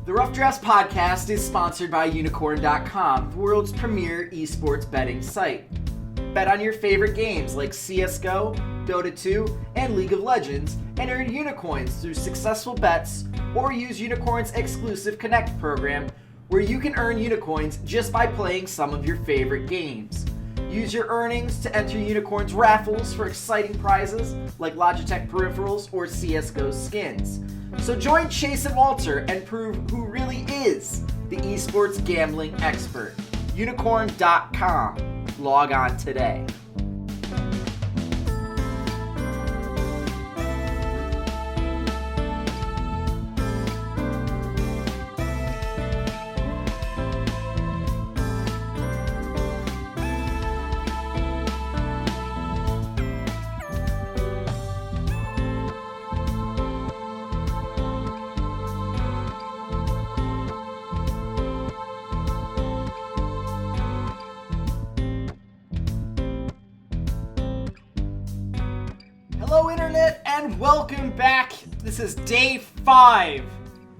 The Rough Drafts podcast is sponsored by Unicorn.com, the world's premier esports betting site. Bet on your favorite games like CSGO, Dota 2, and League of Legends, and earn Unicoins through successful bets, or use Unicorn's exclusive Connect program, where you can earn Unicoins just by playing some of your favorite games. Use your earnings to enter Unicorn's raffles for exciting prizes like Logitech peripherals or CSGO skins. So join Chase and Walter and prove who really is the esports gambling expert. Unicorn.com. Log on today. Hello Internet and welcome back. This is day 5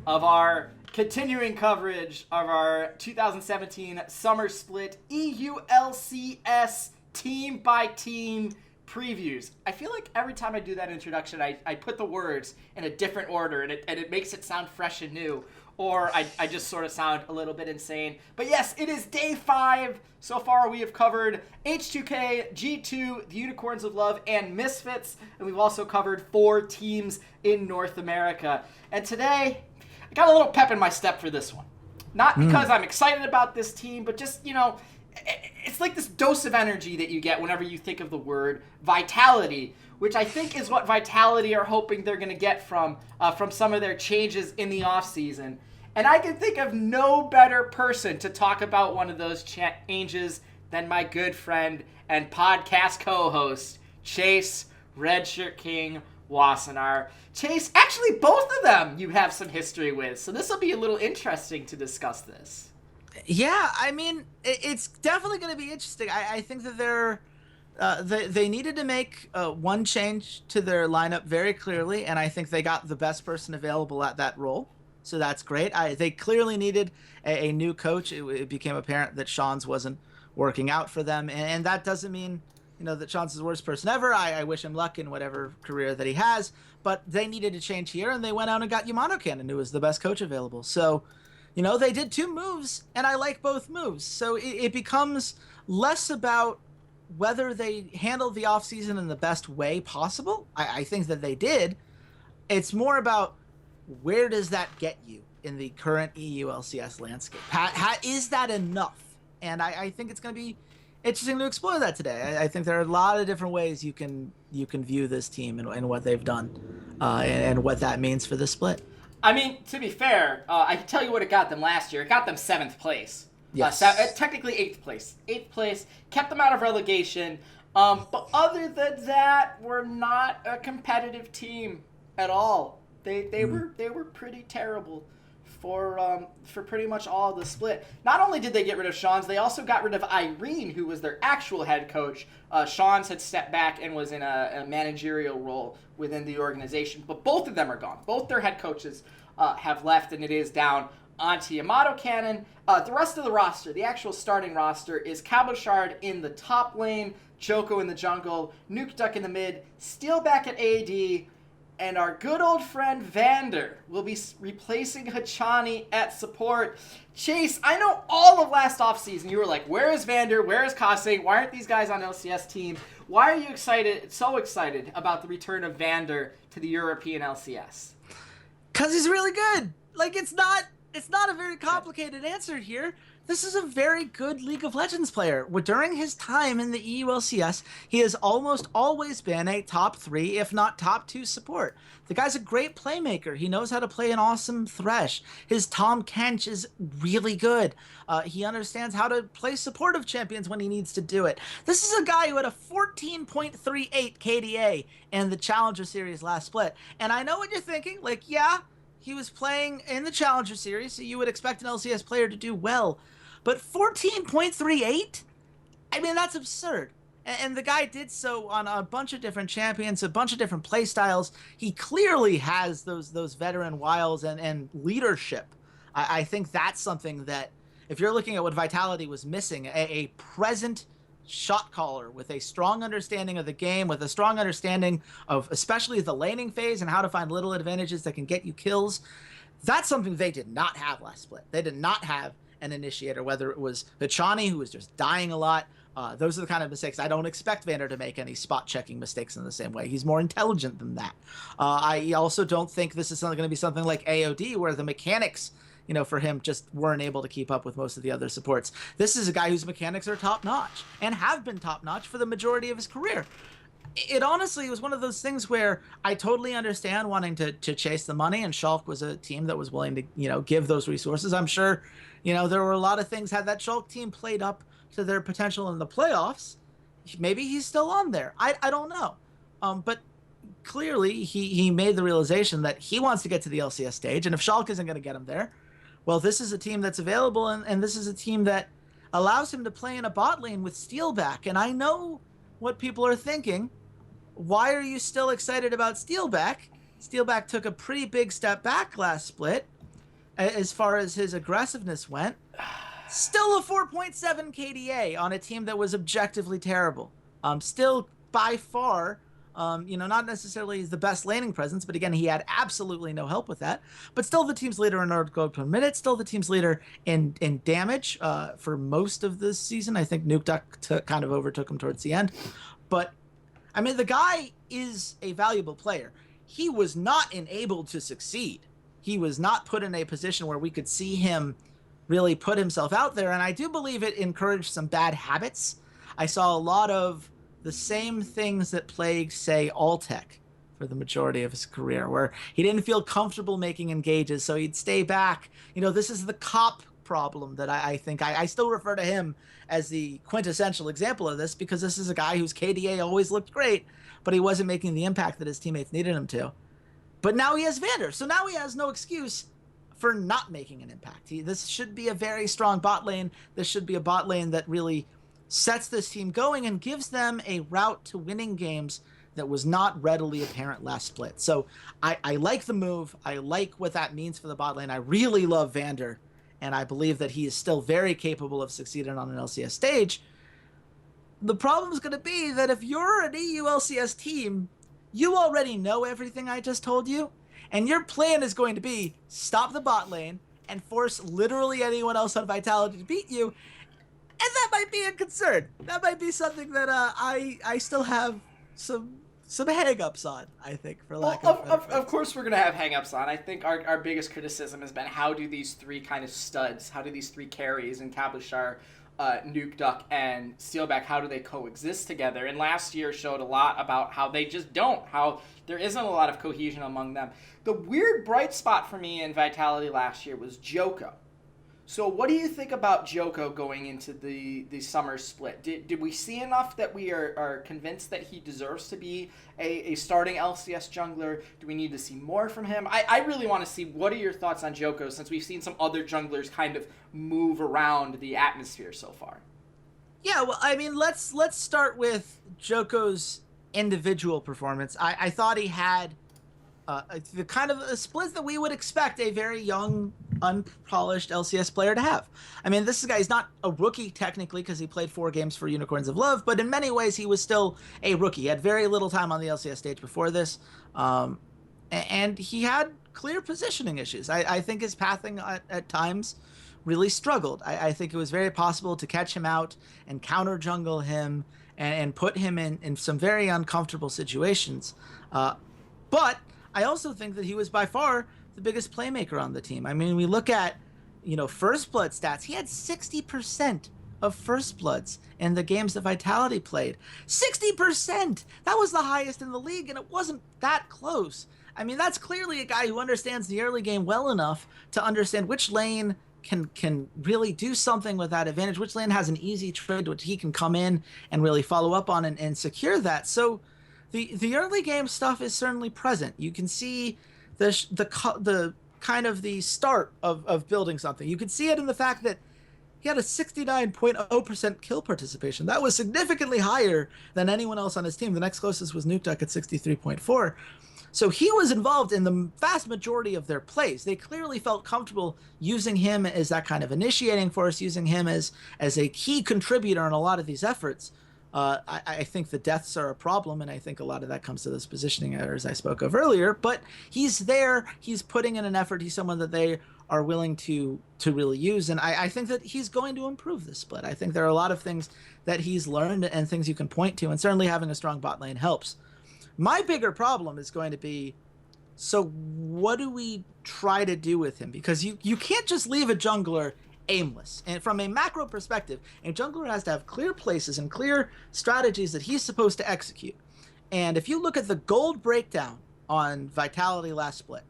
of our continuing coverage of our 2017 Summer Split EU LCS team by team previews. I feel like every time I do that introduction I put the words in a different order and it makes it sound fresh and new, or I just sort of sound a little bit insane. But yes, it is day 5. So far, we have covered H2K, G2, the Unicorns of Love, and Misfits, and we've also covered 4 teams in North America. And today, I got a little pep in my step for this one. Not because I'm excited about this team, but just, you know, it's like this dose of energy that you get whenever you think of the word vitality, which I think is what Vitality are hoping they're going to get from some of their changes in the offseason. And I can think of no better person to talk about one of those changes than my good friend and podcast co-host, Chase, RedShirtKing, Wassenar. Chase, actually both of them you have some history with, so this will be a little interesting to discuss this. Yeah, I mean, it's definitely going to be interesting. I think that they needed to make one change to their lineup very clearly, and I think they got the best person available at that role. So that's great. They clearly needed a new coach. It became apparent that Sean's wasn't working out for them. And that doesn't mean, you know, that Sean's the worst person ever. I wish him luck in whatever career that he has. But they needed to change here, and they went out and got YamatoCannon, who was the best coach available. So, you know, they did 2 moves, and I like both moves. So it becomes less about whether they handled the offseason in the best way possible. I think that they did. It's more about, where does that get you in the current EU LCS landscape? Is that enough? And I think it's going to be interesting to explore that today. I think there are a lot of different ways you can view this team and what they've done and what that means for the split. I mean, to be fair, I can tell you what it got them last year. It got them 7th place. Yes. Technically 8th place. 8th place, kept them out of relegation. But other than that, we're not a competitive team at all. They were pretty terrible for pretty much all of the split. Not only did they get rid of Sean's, they also got rid of Irene, who was their actual head coach. Sean's had stepped back and was in a managerial role within the organization. But both of them are gone. Both their head coaches have left, and it is down onto YamatoCannon. The rest of the roster, the actual starting roster, is Cabochard in the top lane, Choco in the jungle, Nuke Duck in the mid, Steelback at AD, and our good old friend VandeR will be replacing Hachani at support. Chase, I know all of last offseason you were like, where is VandeR? Where is Kase? Why aren't these guys on LCS team? Why are you so excited about the return of VandeR to the European LCS? Because he's really good. Like, it's not a very complicated answer here. This is a very good League of Legends player. During his time in the EU LCS, he has almost always been a top 3, if not top 2 support. The guy's a great playmaker. He knows how to play an awesome Thresh. His Tahm Kench is really good. He understands how to play supportive champions when he needs to do it. This is a guy who had a 14.38 KDA in the Challenger Series last split. And I know what you're thinking. Like, yeah, he was playing in the Challenger Series, so you would expect an LCS player to do well. But 14.38? I mean, that's absurd. And the guy did so on a bunch of different champions, a bunch of different play styles. He clearly has those veteran wiles and leadership I think that's something that, if you're looking at what Vitality was missing, a present shot caller with a strong understanding of the game, with a strong understanding of especially the laning phase and how to find little advantages that can get you kills, that's something they did not have last split. They did not have an initiator, whether it was Hachani, who was just dying a lot. Those are the kind of mistakes I don't expect VandeR to make, any spot checking mistakes in the same way. He's more intelligent than that. I also don't think this is going to be something like AOD, where the mechanics, for him just weren't able to keep up with most of the other supports. This is a guy whose mechanics are top notch and have been top notch for the majority of his career. It honestly was one of those things where I totally understand wanting to chase the money, and Schalke was a team that was willing to, give those resources. I'm sure, there were a lot of things. Had that Schalke team played up to their potential in the playoffs, maybe he's still on there. I don't know. But clearly he made the realization that he wants to get to the LCS stage, and if Schalke isn't going to get him there, well, this is a team that's available, and this is a team that allows him to play in a bot lane with Steelback. And I know what people are thinking. Why are you still excited about Steelback? Steelback took a pretty big step back last split as far as his aggressiveness went. Still a 4.7 KDA on a team that was objectively terrible. Still by far, not necessarily the best laning presence, but again, he had absolutely no help with that. But still the team's leader in order to go up to a minute, still the team's leader in damage for most of this season. I think NukeDuck kind of overtook him towards the end. But, I mean, the guy is a valuable player. He was not enabled to succeed. He was not put in a position where we could see him really put himself out there, and I do believe it encouraged some bad habits. I saw a lot of the same things that plagued, say, Altec for the majority of his career, where he didn't feel comfortable making engages, so he'd stay back. This is the cop problem that I think I still refer to him as the quintessential example of this, because this is a guy whose KDA always looked great, but he wasn't making the impact that his teammates needed him to. But now he has VandeR, so now he has no excuse for not making an impact. This should be a very strong bot lane. This should be a bot lane that really sets this team going and gives them a route to winning games that was not readily apparent last split. So I like the move. I like what that means for the bot lane. I really love VandeR, and I believe that he is still very capable of succeeding on an LCS stage. The problem is going to be that if you're an EU LCS team, you already know everything I just told you, and your plan is going to be stop the bot lane and force literally anyone else on Vitality to beat you. And that might be a concern. That might be something that I still have some hang-ups on, I think, for lack of course we're going to have hang-ups on. I think our biggest criticism has been, how do these three kind of studs, how do these three carries in Cabochard, NukeDuck, and Steelback, how do they coexist together? And last year showed a lot about how they just don't, how there isn't a lot of cohesion among them. The weird bright spot for me in Vitality last year was Joko. So what do you think about Joko going into the summer split? Did we see enough that we are convinced that he deserves to be a starting LCS jungler? Do we need to see more from him? I really want to see, what are your thoughts on Joko, since we've seen some other junglers kind of move around the atmosphere so far? Yeah, well, I mean, let's start with Joko's individual performance. I thought he had the kind of a split that we would expect a very young, unpolished LCS player to have. I mean, this guy is not a rookie technically, because he played 4 games for Unicorns of Love, but in many ways he was still a rookie. He had very little time on the LCS stage before this, and he had clear positioning issues. I think his pathing at times really struggled. I think it was very possible to catch him out and counter jungle him and put him in some very uncomfortable situations. But I also think that he was by far the biggest playmaker on the team. I mean, we look at, first blood stats. He had 60% of first bloods in the games that Vitality played. 60%! That was the highest in the league, and it wasn't that close. I mean, that's clearly a guy who understands the early game well enough to understand which lane can really do something with that advantage, which lane has an easy trade which he can come in and really follow up on and secure that. So the early game stuff is certainly present. You can see the kind of the start of building something. You can see it in the fact that he had a 69.0% kill participation. That was significantly higher than anyone else on his team. The next closest was NukeDuck at 63.4. So he was involved in the vast majority of their plays. They clearly felt comfortable using him as that kind of initiating force, using him as a key contributor in a lot of these efforts. I think the deaths are a problem, and I think a lot of that comes to those positioning errors I spoke of earlier. But he's there. He's putting in an effort. He's someone that they are willing to really use, and I think that he's going to improve this split. I think there are a lot of things that he's learned and things you can point to, and certainly having a strong bot lane helps. My bigger problem is going to be, so what do we try to do with him? Because you can't just leave a jungler aimless. And from a macro perspective, a jungler has to have clear places and clear strategies that he's supposed to execute. And if you look at the gold breakdown on Vitality last split,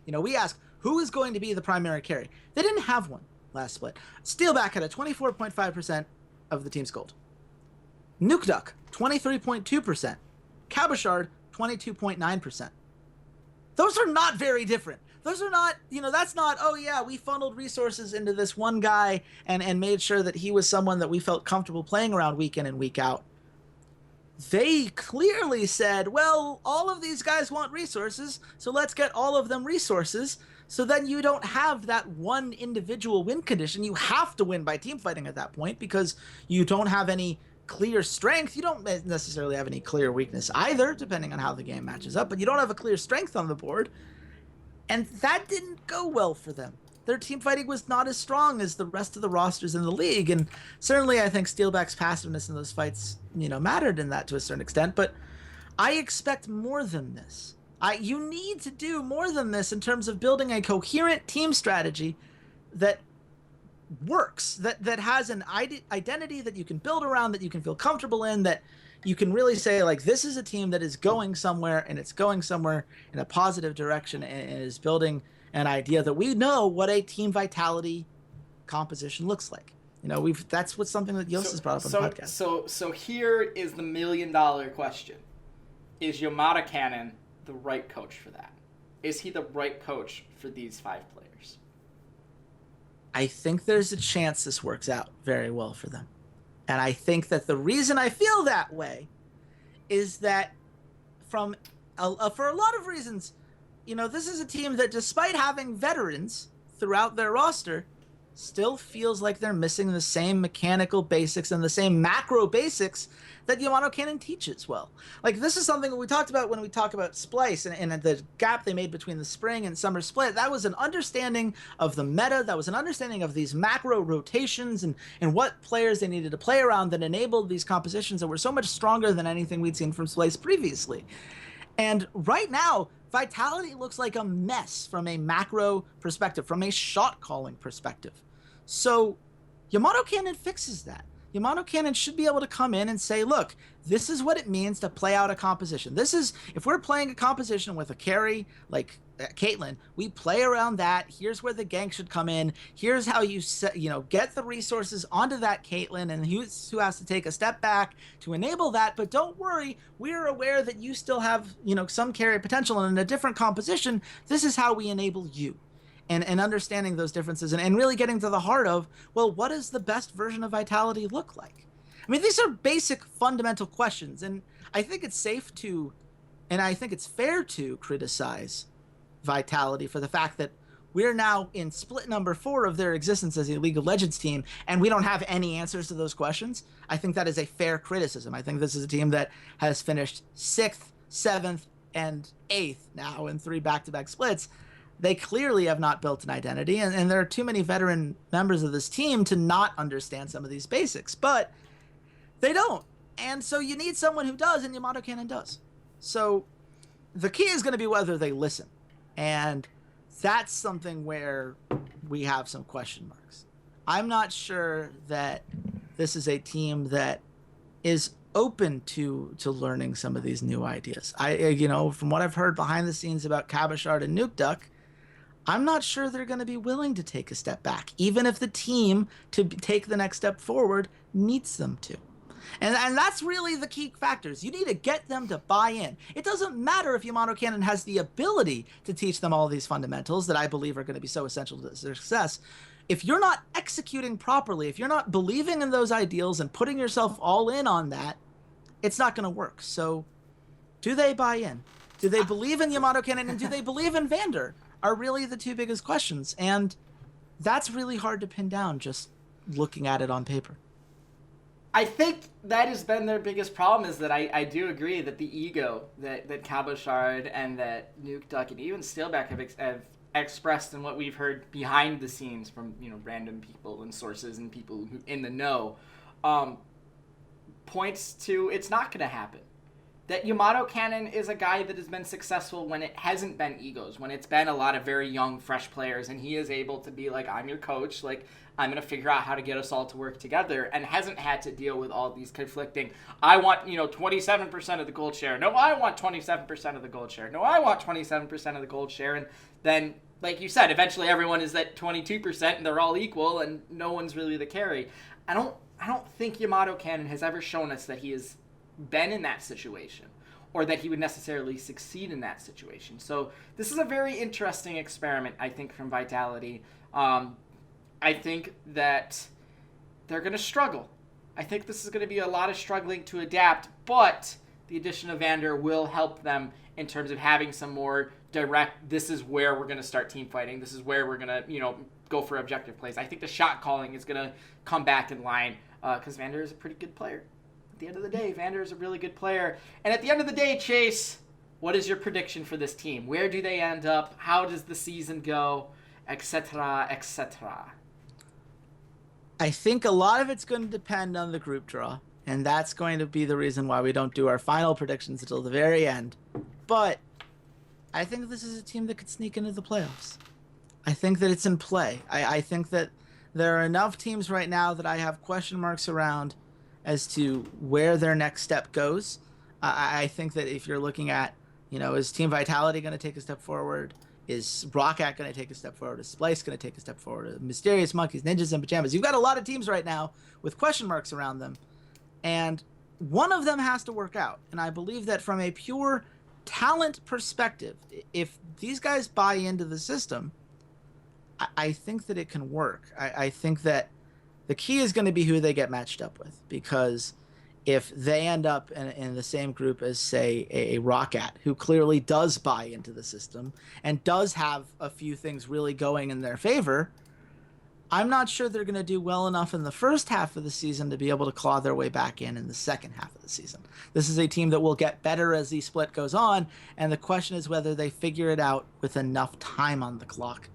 we ask, who is going to be the primary carry? They didn't have one last split. Steelback had a 24.5% of the team's gold. NukeDuck, 23.2%. Cabochard, 22.9%. Those are not very different. Those are not, that's not, oh yeah, we funneled resources into this one guy and made sure that he was someone that we felt comfortable playing around week in and week out. They clearly said, well, all of these guys want resources, so let's get all of them resources. So then you don't have that one individual win condition. You have to win by team fighting at that point because you don't have any clear strength. You don't necessarily have any clear weakness either, depending on how the game matches up, but you don't have a clear strength on the board. And that didn't go well for them. Their team fighting was not as strong as the rest of the rosters in the league. And certainly I think Steelback's passiveness in those fights, mattered in that to a certain extent, but I expect more than this. You need to do more than this in terms of building a coherent team strategy that works, that has an identity that you can build around, that you can feel comfortable in, that you can really say, like, this is a team that is going somewhere, and it's going somewhere in a positive direction, and is building an idea that we know what a team vitality composition looks like. That's what's something that Yost has brought up on the podcast. So here is the $1 million question. Is YamatoCannon the right coach for that? Is he the right coach for these 5 players? I think there's a chance this works out very well for them. And I think that the reason I feel that way is that for a lot of reasons, this is a team that, despite having veterans throughout their roster, still feels like they're missing the same mechanical basics and the same macro basics that YamatoCannon teaches well. Like, this is something that we talked about when we talk about Splice and the gap they made between the spring and summer split. That was an understanding of the meta. That was an understanding of these macro rotations and what players they needed to play around that enabled these compositions that were so much stronger than anything we'd seen from Splice previously. And right now, Vitality looks like a mess from a macro perspective, from a shot calling perspective. So YamatoCannon fixes that. YamatoCannon should be able to come in and say, look, this is what it means to play out a composition. This is, if we're playing a composition with a carry like Caitlyn, we play around that. Here's where the gank should come in. Here's how you get the resources onto that Caitlyn, and who has to take a step back to enable that. But don't worry, we're aware that you still have, some carry potential, and in a different composition, this is how we enable you. And understanding those differences and really getting to the heart of, well, what does the best version of Vitality look like? I mean, these are basic fundamental questions, and I think it's safe to, and I think it's fair to criticize Vitality for the fact that we're now in split number 4 of their existence as a League of Legends team, and we don't have any answers to those questions. I think that is a fair criticism. I think this is a team that has finished 6th, 7th, and 8th now in 3 back-to-back splits. They clearly have not built an identity, and there are too many veteran members of this team to not understand some of these basics, but they don't. And so you need someone who does, and YamatoCannon does. So the key is going to be whether they listen. And that's something where we have some question marks. I'm not sure that this is a team that is open to learning some of these new ideas. From what I've heard behind the scenes about Cabochard and NukeDuck, I'm not sure they're going to be willing to take a step back, even if the team to take the next step forward needs them to. And that's really the key factors. You need to get them to buy in. It doesn't matter if YamatoCannon has the ability to teach them all these fundamentals that I believe are going to be so essential to their success. If you're not executing properly, if you're not believing in those ideals and putting yourself all in on that, it's not going to work. So do they buy in? Do they believe in YamatoCannon, and do they believe in VandeR are really the two biggest questions. And that's really hard to pin down just looking at it on paper. I think that has been their biggest problem, is that I do agree that the ego that Cabochard and that Nuke Duck and even Steelback have expressed in what we've heard behind the scenes from random people and sources and people who in the know, points to it's not going to happen. That YamatoCannon is a guy that has been successful when it hasn't been egos, when it's been a lot of very young, fresh players, and he is able to be like, I'm your coach, like, I'm going to figure out how to get us all to work together, and hasn't had to deal with all these conflicting, I want, 27% of the gold share. No, I want 27% of the gold share. No, I want 27% of the gold share. And then, like you said, eventually everyone is at 22% and they're all equal and no one's really the carry. I don't think YamatoCannon has ever shown us that he has been in that situation or that he would necessarily succeed in that situation. So this is a very interesting experiment, I think, from Vitality. I think that they're going to struggle. I think this is going to be a lot of struggling to adapt, but the addition of VandeR will help them in terms of having some more direct, this is where we're going to start team fighting. This is where we're going to, go for objective plays. I think the shot calling is going to come back in line because VandeR is a pretty good player. At the end of the day, VandeR is a really good player. And at the end of the day, Chase, what is your prediction for this team? Where do they end up? How does the season go? Etc., etc. I think a lot of it's going to depend on the group draw, and that's going to be the reason why we don't do our final predictions until the very end. But I think this is a team that could sneak into the playoffs. I think that it's in play. I think that there are enough teams right now that I have question marks around as to where their next step goes. I think that if you're looking at, is Team Vitality going to take a step forward? Is Roccat going to take a step forward? Is Splice going to take a step forward? Mysterious Monkeys, Ninjas in Pajamas. You've got a lot of teams right now with question marks around them. And one of them has to work out. And I believe that from a pure talent perspective, if these guys buy into the system, I think that it can work. I think that the key is going to be who they get matched up with, because if they end up in the same group as, say, a Roccat, who clearly does buy into the system and does have a few things really going in their favor, I'm not sure they're going to do well enough in the first half of the season to be able to claw their way back in the second half of the season. This is a team that will get better as the split goes on, and the question is whether they figure it out with enough time on the clock.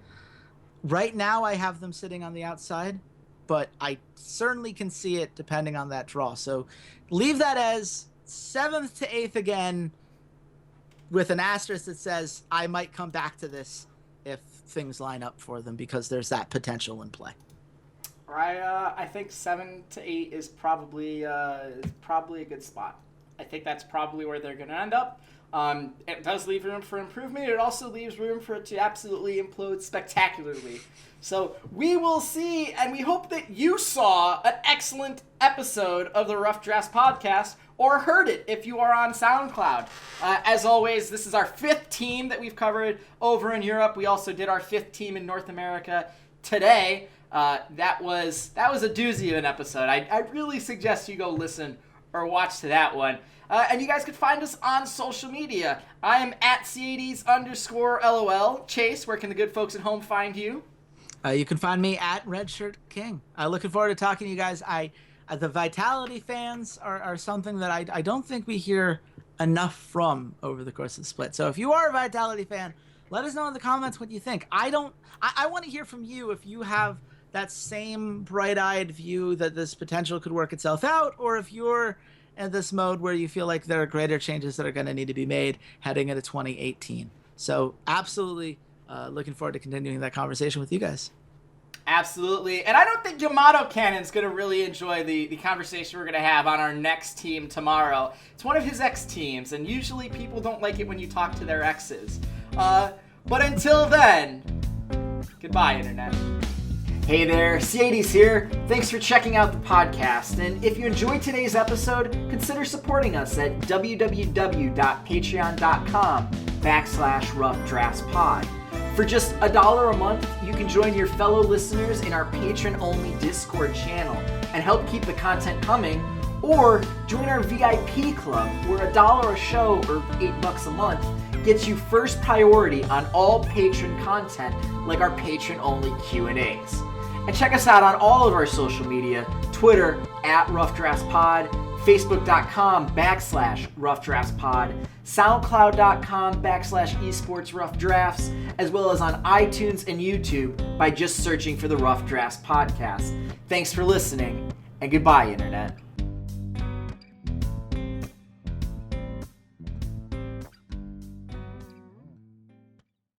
Right now, I have them sitting on the outside, but I certainly can see it depending on that draw. So leave that as 7th to 8th again, with an asterisk that says I might come back to this if things line up for them, because there's that potential in play. I think 7 to 8 is probably a good spot. I think that's probably where they're going to end up. It does leave room for improvement. It also leaves room for it to absolutely implode spectacularly. So we will see, and we hope that you saw an excellent episode of the Rough Drafts podcast, or heard it if you are on SoundCloud. As always, this is our 5th team that we've covered over in Europe. We also did our 5th team in North America today. That was a doozy of an episode. I really suggest you go listen or watch to that one. And you guys can find us on social media. I am at Ceades_LOL. Chase, where can the good folks at home find you? You can find me at RedShirtKing. Looking forward to talking to you guys. The Vitality fans are something that I don't think we hear enough from over the course of the split. So if you are a Vitality fan, let us know in the comments what you think. I want to hear from you if you have that same bright-eyed view that this potential could work itself out, or if you're in this mode where you feel like there are greater changes that are going to need to be made heading into 2018. So absolutely looking forward to continuing that conversation with you guys. Absolutely. And I don't think YamatoCannon's going to really enjoy the conversation we're going to have on our next team tomorrow. It's one of his ex teams, and usually people don't like it when you talk to their exes. But until then, goodbye, Internet. Hey there, Ceades here. Thanks for checking out the podcast. And if you enjoyed today's episode, consider supporting us at www.patreon.com/roughdraftspod. For just $1 a month, you can join your fellow listeners in our patron-only Discord channel and help keep the content coming, or join our VIP club where $1 a show or $8 a month gets you first priority on all patron content like our patron-only Q&As. And check us out on all of our social media, Twitter @RoughDraftsPod, Facebook.com/RoughDraftsPod, SoundCloud.com/esportsroughdrafts, as well as on iTunes and YouTube by just searching for the Rough Drafts Podcast. Thanks for listening, and goodbye, Internet.